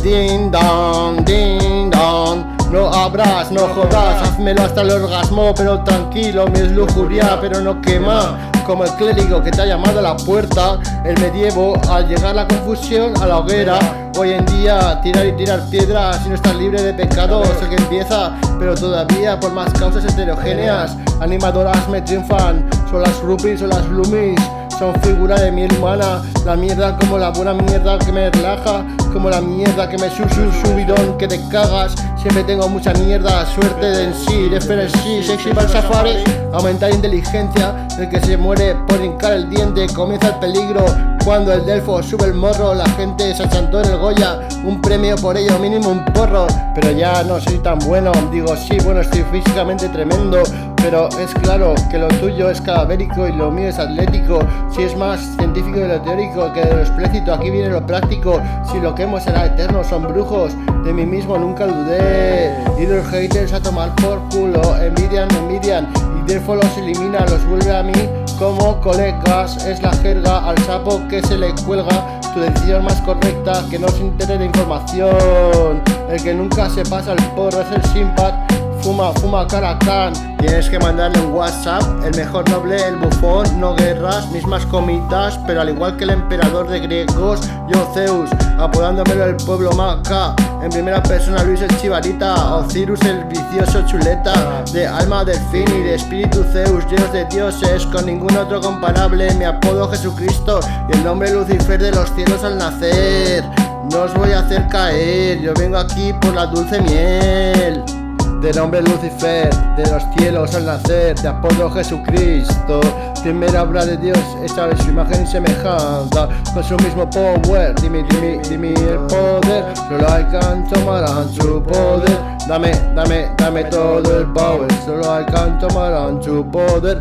Ding dong, ding dong. No abras, no jodas, házmelo hasta el orgasmo, pero tranquilo, mi es lujuria, pero no quema. Como el clérigo que te ha llamado a la puerta, el medievo, al llegar la confusión a la hoguera. Hoy en día, tirar y tirar piedras, si no estás libre de pecados, el que empieza, pero todavía por más causas heterogéneas. Animadoras me triunfan, son las groupies o las bloomies, son figura de miel humana. La mierda como la buena mierda que me relaja, como la mierda que me subidón que te cagas. Siempre tengo mucha mierda, suerte de en sí, de frenesí, sexy para el safari. Aumentar inteligencia, el que se muere por hincar el diente, comienza el peligro. Cuando el Delfo sube el morro, la gente se achantó en el Goya, un premio por ello, mínimo un porro. Pero ya no soy tan bueno, digo sí, bueno, estoy físicamente tremendo, pero es claro que lo tuyo es cadavérico y lo mío es atlético. Si es más científico de lo teórico que de lo explícito, aquí viene lo práctico. Si lo que hemos será eterno, son brujos, de mí mismo nunca dudé. Y de los haters a tomar por culo, envidian, y Delfo los elimina, los vuelve a mí como colegas. Es la jerga al sapo que se le cuelga. Tu decisión más correcta, que no se entere de información. El que nunca se pasa el porro es el simpat. Fuma caracán. Tienes que mandarle un WhatsApp, el mejor noble, el bufón, no guerras, mismas comidas, pero al igual que el emperador de griegos, yo Zeus, apodándomelo el pueblo Maca. En primera persona Luis el Chivarita, Osiris el vicioso chuleta, de alma delfín y de espíritu Zeus, dios de dioses, con ningún otro comparable, mi apodo Jesucristo y el nombre Lucifer de los cielos al nacer. No os voy a hacer caer, yo vengo aquí por la dulce miel. De nombre Lucifer, de los cielos al nacer, de apodo Jesucristo, primera obra de Dios, hecha de su imagen y semejanza, con su mismo power, dime el poder, solo alcanzo tomarán su poder, dame todo el power, solo alcanzo tomarán su poder.